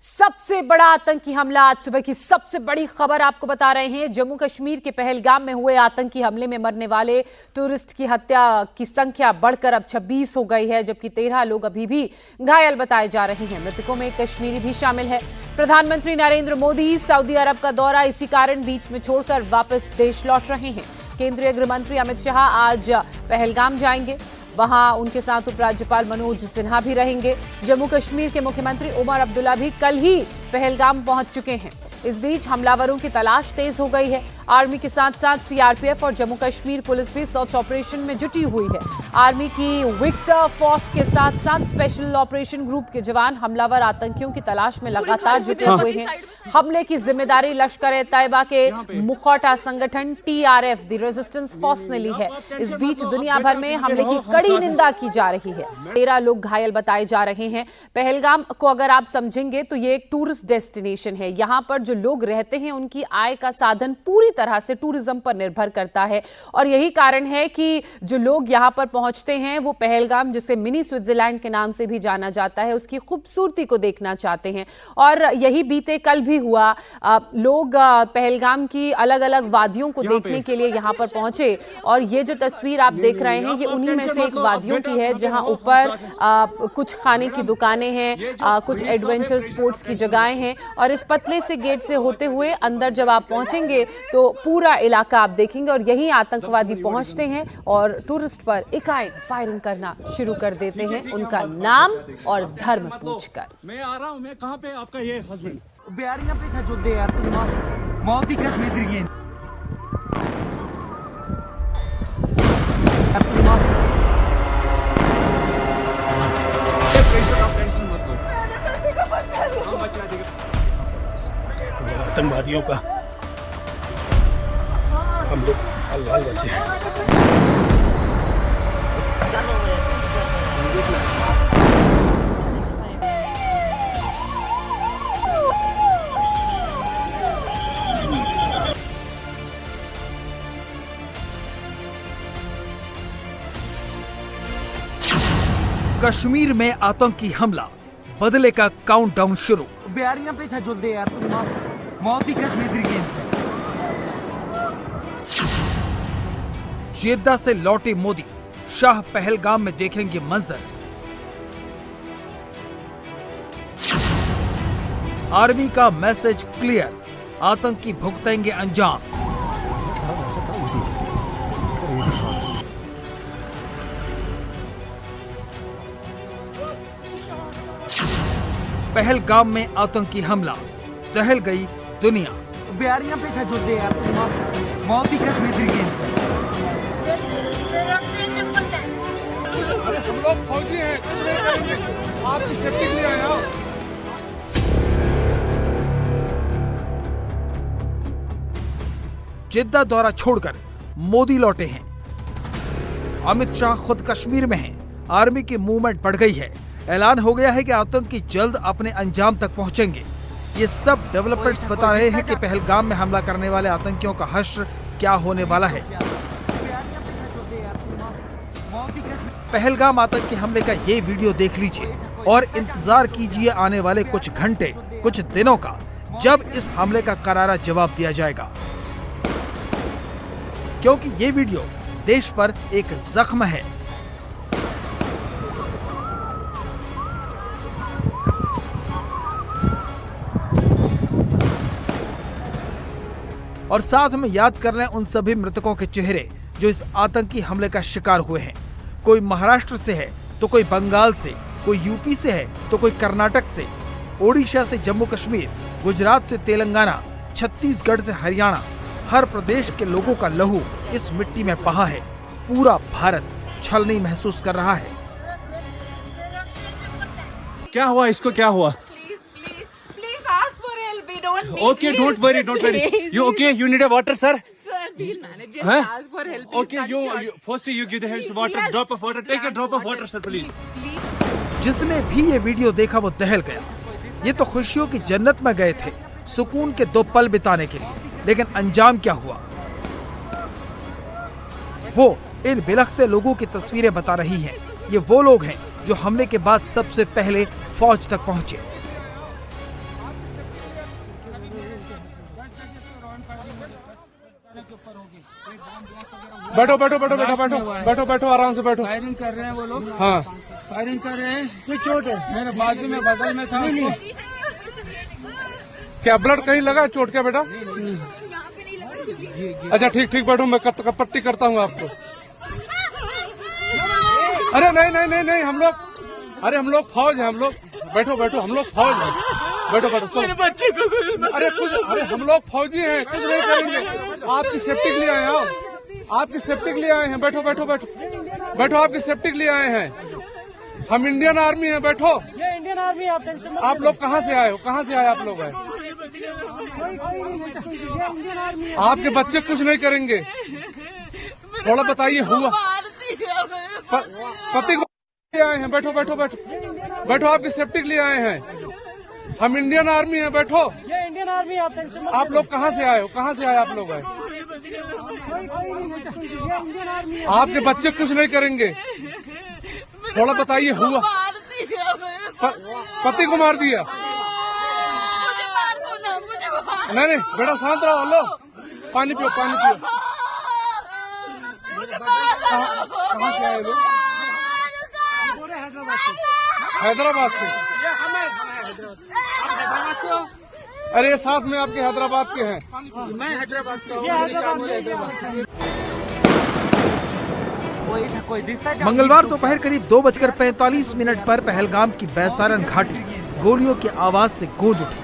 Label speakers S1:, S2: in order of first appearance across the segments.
S1: सबसे बड़ा आतंकी हमला। आज सुबह की सबसे बड़ी खबर आपको बता रहे हैं। जम्मू कश्मीर के पहलगाम में हुए आतंकी हमले में मरने वाले टूरिस्ट की हत्या की संख्या बढ़कर अब 26 हो गई है, जबकि 13 लोग अभी भी घायल बताए जा रहे हैं। मृतकों में कश्मीरी भी शामिल है। प्रधानमंत्री नरेंद्र मोदी सऊदी अरब का दौरा इसी कारण बीच में छोड़कर वापस देश लौट रहे हैं। केंद्रीय गृह मंत्री अमित शाह आज पहलगाम जाएंगे, वहां उनके साथ उपराज्यपाल मनोज सिन्हा भी रहेंगे। जम्मू कश्मीर के मुख्यमंत्री उमर अब्दुल्ला भी कल ही पहलगाम पहुंच चुके हैं। इस बीच हमलावरों की तलाश तेज हो गई है। आर्मी के साथ साथ सीआरपीएफ और जम्मू कश्मीर पुलिस भी सर्च ऑपरेशन में जुटी हुई है। आर्मी की विक्टर फोर्स के साथ साथ स्पेशल ऑपरेशन ग्रुप के जवान हमलावर आतंकियों की तलाश में लगातार जुटे हुए हैं। हमले की जिम्मेदारी लश्कर-ए-तैयबा के मुखौटा संगठन टीआरएफ द रेजिस्टेंस फोर्स ने ली है। इस बीच दुनिया भर में हमले की कड़ी निंदा की जा रही है। 13 लोग घायल बताए जा रहे हैं। पहलगाम को अगर आप समझेंगे तो ये एक टूरिस्ट डेस्टिनेशन है। यहाँ पर जो लोग रहते हैं उनकी आय का साधन पूरी तरह से टूरिज्म पर निर्भर करता है, और यही कारण है कि जो लोग यहाँ पर पहुंचते हैं वो पहलगाम, जिसे मिनी स्विट्जरलैंड के नाम से भी जाना जाता है, उसकी खूबसूरती को देखना चाहते हैं। और यही बीते कल भी हुआ। लोग पहलगाम की अलग अलग वादियों को देखने के लिए यहाँ पर पहुंचे, और ये जो तस्वीर आप देख रहे हैं ये उन्हीं में से एक वादियों की है, जहाँ ऊपर कुछ खाने की दुकानें हैं, कुछ एडवेंचर स्पोर्ट्स की जगहें हैं, और इस पतले से गेट से होते हुए अंदर जब आप पहुंचेंगे तो पूरा इलाका आप देखेंगे, और यही आतंकवादी पहुंचते हैं और टूरिस्ट पर एकाएक फायरिंग करना शुरू कर देते हैं, उनका नाम और धर्म पूछकर।
S2: मैं आ रहा हूं, मैं कहां पे आपका ये हस्बैंड
S3: बिहारियां पे छा दे यार, तुम मौत की कसम दे गए।
S4: आतंकवादियों का हम लोग हाल बचे हैं।
S5: कश्मीर में आतंकी हमला, बदले का काउंटडाउन शुरू।
S3: बिहारियां पे छा दे यार, तुम मौत की कसम दे गए।
S5: जेद्दा से लौटे मोदी, शाह पहलगाम में देखेंगे मंजर। आर्मी का मैसेज क्लियर, आतंकी भुगतेंगे अंजाम। पहलगाम में आतंकी हमला, दहल गई दुनिया।
S3: बिहारियां पे छा दे यार, तुम मौत की कसम दे गए।
S2: हम लोग फौजी हैं, कुछ नहीं करेंगे, आपकी सेफ्टी के लिए आया हूं।
S5: जिद्दा दौरा छोड़कर मोदी लौटे हैं। अमित शाह खुद कश्मीर में हैं। आर्मी की मूवमेंट बढ़ गई है। ऐलान हो गया है कि आतंकी जल्द अपने अंजाम तक पहुंचेंगे। ये सब डेवलपमेंट्स बता रहे हैं कि पहलगाम में हमला करने वाले आतंकियों का हश्र क्या होने वाला है। पहलगाम आतंकी हमले का ये वीडियो देख लीजिए और इंतजार कीजिए आने वाले कुछ घंटे, कुछ दिनों का, जब इस हमले का करारा जवाब दिया जाएगा। क्योंकि ये वीडियो देश पर एक जख्म है। और साथ में याद कर रहे हैं उन सभी मृतकों के चेहरे जो इस आतंकी हमले का शिकार हुए हैं। कोई महाराष्ट्र से है तो कोई बंगाल से, कोई यूपी से है तो कोई कर्नाटक से, ओडिशा से जम्मू कश्मीर, गुजरात से तेलंगाना, छत्तीसगढ़ से हरियाणा। हर प्रदेश के लोगों का लहू इस मिट्टी में बहा है। पूरा भारत छलनी महसूस कर रहा है।
S2: क्या हुआ, इसको क्या हुआ? Okay, don't worry. You okay? You need a water, sir?
S6: Sir, we'll manage. Just ask for help. Please,
S2: Okay, you first you give the hands water,
S6: Yes.
S2: drop of water. Take a drop of water, sir, please.
S6: Please.
S5: जिसने भी ये video देखा वो दहल गया। ये तो खुशियों की जन्नत में गए थे, सुकून के 2 पल बिताने के लिए, लेकिन अंजाम क्या हुआ? वो इन बिलखते लोगों की तस्वीरें बता रही हैं। ये वो लोग हैं जो हमले के बाद सबसे पहले फौज तक पहुंचे।
S7: बैठो बैठो बैठो बैठो बैठो बैठो बैठो आराम से बैठो।
S3: फायरिंग कर रहे हैं वो लोग।
S7: हाँ
S3: फायरिंग कर रहे हैं। कोई चोट है? मेरे बाजू में बगल में था।
S7: क्या ब्लड कहीं लगा चोट क्या बेटा? अच्छा ठीक ठीक बैठो, मैं पट्टी करता हूँ आपको। अरे नहीं नहीं नहीं नहीं, हम लोग फौज हैं, हम लोग। बैठो बैठो, हम लोग फौज हैं। बैठो बैठो चलो।
S3: बच्चे को
S7: अरे हम लोग फौजी हैं, कुछ नहीं करेंगे। आपकी सेफ्टी के लिए आए हैं, आपकी सेफ्टी के लिए आए हैं। बैठो बैठो बैठो बैठो, आपकी सेफ्टी के लिए आए हैं। हम इंडियन आर्मी हैं। बैठो।
S3: ये इंडियन आर्मी, आप टेंशन मत।
S7: आप लोग कहाँ से आए हो? कहाँ से आए आप लोग? आपके बच्चे कुछ नहीं करेंगे। थोड़ा बताइए हुआ पति को आए हैं। बैठो बैठो बैठो बैठो, आपकी सेफ्टी के लिए आए हैं। हम इंडियन आर्मी हैं। बैठो।
S3: ये इंडियन आर्मी, आप टेंशन मत।
S7: आप लोग कहाँ से आए हो? कहाँ से आए आप लोग? आपके बच्चे कुछ नहीं करेंगे। थोड़ा बताइए हुआ पति को मार दिया? नहीं नहीं बेटा शांत रहो। लो पानी पियो, पानी पियो। कहाँ से आए लोग? हैदराबाद से। अरे साथ में आपके हैदराबाद के हैं।
S3: मैं हैदराबाद का हूँ। कोई दिखता है?
S5: मंगलवार दोपहर करीब 2:45 पर पहलगाम की बैसारन घाटी गोलियों की आवाज से गूंज उठी।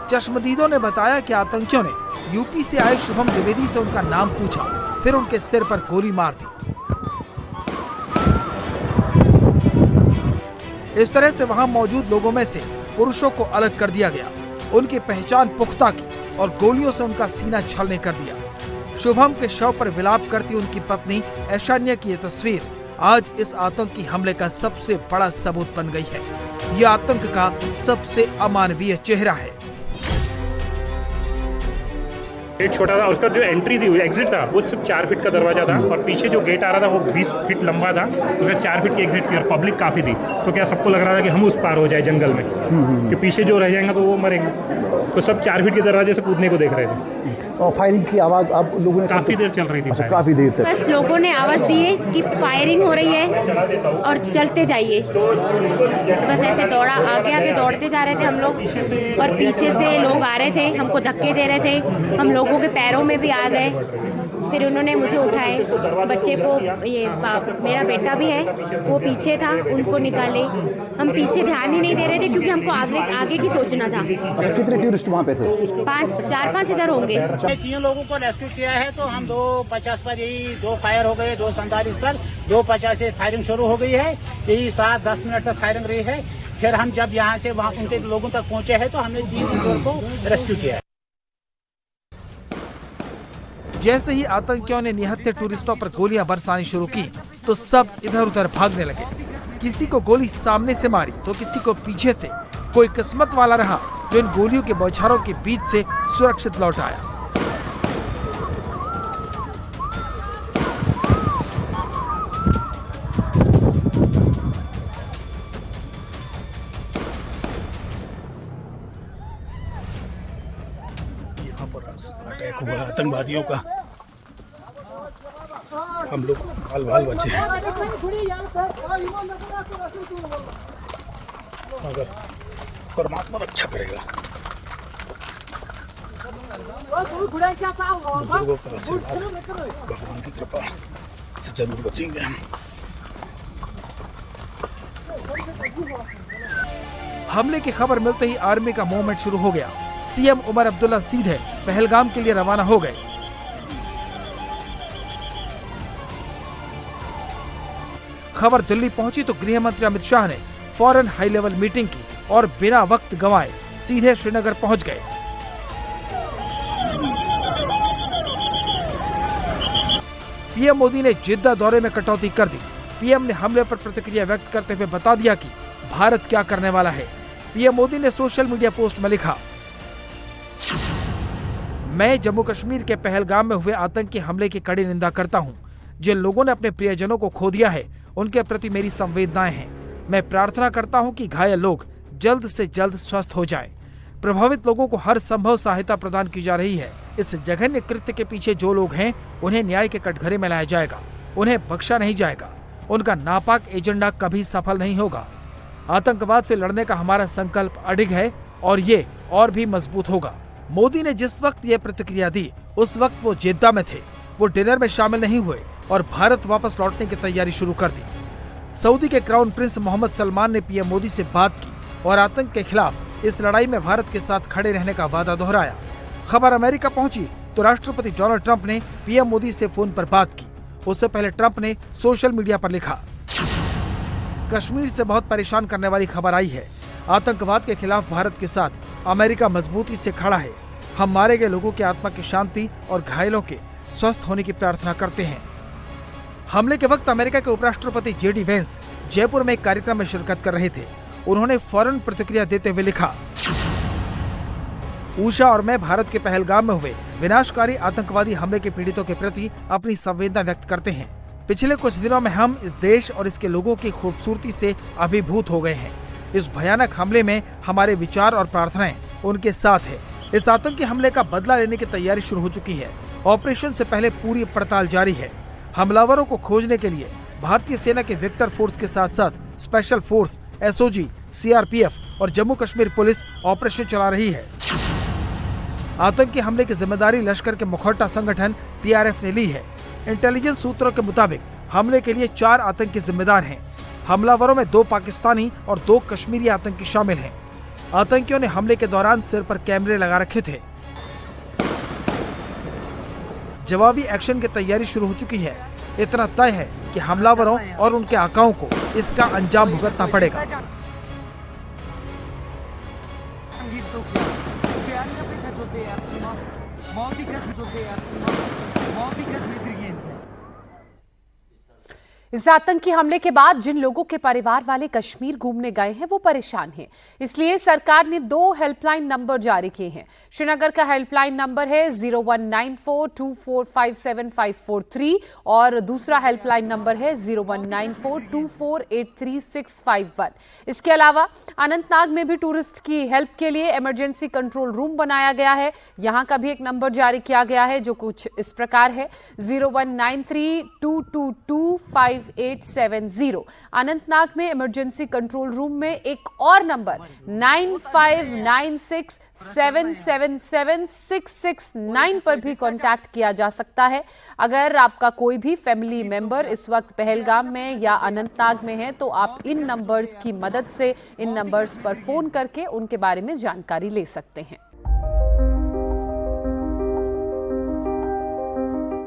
S5: चश्मदीदों ने बताया कि आतंकियों ने यूपी से आए शुभम द्विवेदी से उनका नाम पूछा, फिर उनके सिर पर गोली मार दी। इस तरह से वहां मौजूद लोगों में से पुरुषों को अलग कर दिया गया, उनकी पहचान पुख्ता की और गोलियों से उनका सीना छलनी कर दिया। शुभम के शव पर विलाप करती उनकी पत्नी ऐशान्या की ये तस्वीर आज इस आतंकी हमले का सबसे बड़ा सबूत बन गई है। ये आतंक का सबसे अमानवीय चेहरा है।
S8: गेट छोटा था, उसका जो एंट्री थी, एग्जिट था, वो सिर्फ 4 फीट का दरवाजा था और पीछे जो गेट आ रहा था वो 20 फीट लंबा था। उसका 4 फीट की एग्जिट थी और पब्लिक काफ़ी थी। तो क्या सबको लग रहा था कि हम उस पार हो जाए जंगल में, कि पीछे जो रह जाएंगे तो वो मरेंगे। तो सब 4 फीट के दरवाजे से कूदने को देख रहे थे।
S9: और फायरिंग की आवाज़ आप लोगों ने
S8: काफ़ी देर चल रही थी।
S9: काफ़ी देर तक
S10: बस लोगों ने आवाज़ दी है कि फायरिंग हो रही है और चलते जाइए। बस ऐसे दौड़ा, आगे आगे दौड़ते जा रहे थे हम लोग और पीछे से लोग आ रहे थे, हमको धक्के दे रहे थे। हम लोगों के पैरों में भी आ गए। फिर उन्होंने मुझे उठाए, बच्चे को, ये मेरा बेटा भी है वो पीछे था, उनको निकाले। हम पीछे ध्यान ही नहीं दे रहे थे क्योंकि हमको आगे की सोचना था।
S9: अच्छा, कितने टूरिस्ट वहाँ पे थे?
S10: 4-5 हज़ार होंगे।
S3: 3 लोगों को रेस्क्यू किया है। तो हम 2:50 पर यही 2 फायर हो गए, 2:47 पर 2:50 से फायरिंग शुरू हो गई है। यही 7-10 मिनट तक फायरिंग रही है। फिर हम जब यहाँ से वहाँ उनके लोगों तक पहुँचे हैं तो हमने 3 लोगों को रेस्क्यू किया है।
S5: जैसे ही आतंकियों ने निहत्थे टूरिस्टों पर गोलियां बरसानी शुरू की तो सब इधर उधर भागने लगे। किसी को गोली सामने से मारी तो किसी को पीछे से। कोई किस्मत वाला रहा जो इन गोलियों के बौछारों के बीच से सुरक्षित लौट आया।
S4: यहाँ पर अटैक हुआ आतंकवादियों का। हम लोग बाल बचे हैं, मगर परमात्मा रक्षा करेगा। बुजुर्गों का आशीर्वाद, भगवान की कृपा से जरूर बचेंगे हम।
S5: हमले की खबर मिलते ही आर्मी का मूवमेंट शुरू हो गया। सीएम उमर अब्दुल्ला सीधे पहलगाम के लिए रवाना हो गए। खबर दिल्ली पहुंची तो गृह मंत्री अमित शाह ने फौरन हाई लेवल मीटिंग की और बिना वक्त गंवाए सीधे श्रीनगर पहुंच गए। पीएम मोदी ने जिद्दा दौरे में कटौती कर दी। पीएम ने हमले पर प्रतिक्रिया व्यक्त करते हुए बता दिया कि भारत क्या करने वाला है। पीएम मोदी ने सोशल मीडिया पोस्ट में लिखा, मैं जम्मू कश्मीर के पहलगाम में हुए आतंकी हमले की कड़ी निंदा करता हूं। जिन लोगों ने अपने प्रियजनों को खो दिया है उनके प्रति मेरी संवेदनाएं हैं। मैं प्रार्थना करता हूं कि घायल लोग जल्द से जल्द स्वस्थ हो जाएं। प्रभावित लोगों को हर संभव सहायता प्रदान की जा रही है। इस जघन्य कृत्य के पीछे जो लोग हैं उन्हें न्याय के कटघरे में लाया जाएगा, उन्हें बख्शा नहीं जाएगा। उनका नापाक एजेंडा कभी सफल नहीं होगा। आतंकवाद से लड़ने का हमारा संकल्प अडिग है और ये और भी मजबूत होगा। मोदी ने जिस वक्त ये प्रतिक्रिया दी उस वक्त वो जेद्दा में थे। वो डिनर में शामिल नहीं हुए और भारत वापस लौटने की तैयारी शुरू कर दी। सऊदी के क्राउन प्रिंस मोहम्मद सलमान ने पीएम मोदी से बात की और आतंक के खिलाफ इस लड़ाई में भारत के साथ खड़े रहने का वादा दोहराया। खबर अमेरिका पहुंची तो राष्ट्रपति डोनाल्ड ट्रंप ने पीएम मोदी से फोन पर बात की। उससे पहले ट्रंप ने सोशल मीडिया पर लिखा, कश्मीर से बहुत परेशान करने वाली खबर आई है। आतंकवाद के खिलाफ भारत के साथ अमेरिका मजबूती से खड़ा है। हम मारे गए लोगों की आत्मा की शांति और घायलों के स्वस्थ होने की प्रार्थना करते हैं। हमले के वक्त अमेरिका के उपराष्ट्रपति जेडी वेंस जयपुर में एक कार्यक्रम में शिरकत कर रहे थे। उन्होंने फौरन प्रतिक्रिया देते हुए लिखा, उषा और मैं भारत के पहलगाम में हुए विनाशकारी आतंकवादी हमले के पीड़ितों के प्रति अपनी संवेदना व्यक्त करते हैं। पिछले कुछ दिनों में हम इस देश और इसके लोगों की खूबसूरती से अभिभूत हो गए हैं। इस भयानक हमले में हमारे विचार और प्रार्थनाएं उनके साथ है। इस आतंकी हमले का बदला लेने की तैयारी शुरू हो चुकी है। ऑपरेशन से पहले पूरी पड़ताल जारी है। हमलावरों को खोजने के लिए भारतीय सेना के वेक्टर फोर्स के साथ साथ स्पेशल फोर्स, एसओजी, सीआरपीएफ और जम्मू कश्मीर पुलिस ऑपरेशन चला रही है। आतंकी हमले की जिम्मेदारी लश्कर के मुखौटा संगठन टीआरएफ ने ली है। इंटेलिजेंस सूत्रों के मुताबिक हमले के लिए 4 आतंकी जिम्मेदार हैं। हमलावरों में 2 पाकिस्तानी और 2 कश्मीरी आतंकी शामिल हैं। आतंकियों ने हमले के दौरान सिर पर कैमरे लगा रखे थे। जवाबी एक्शन की तैयारी शुरू हो चुकी है। इतना तय है कि हमलावरों और उनके आकाओं को इसका अंजाम भुगतना पड़ेगा।
S1: इस आतंकी हमले के बाद जिन लोगों के परिवार वाले कश्मीर घूमने गए हैं वो परेशान हैं। इसलिए सरकार ने 2 हेल्पलाइन नंबर जारी किए हैं। श्रीनगर का हेल्पलाइन नंबर है 019424575543 और दूसरा हेल्पलाइन नंबर है 019424836551। इसके अलावा अनंतनाग में भी टूरिस्ट की हेल्प के लिए इमरजेंसी कंट्रोल रूम बनाया गया है। यहां का भी एक नंबर जारी किया गया है जो कुछ इस प्रकार है 01932225 अनंतनाग में इमरजेंसी कंट्रोल रूम में एक और नंबर 9596777669 पर भी कांटेक्ट किया जा सकता है। अगर आपका कोई भी फैमिली मेंबर इस वक्त पहलगाम में या अनंतनाग में है तो आप इन नंबर्स की मदद से इन नंबर्स पर फोन करके उनके बारे में जानकारी ले सकते हैं।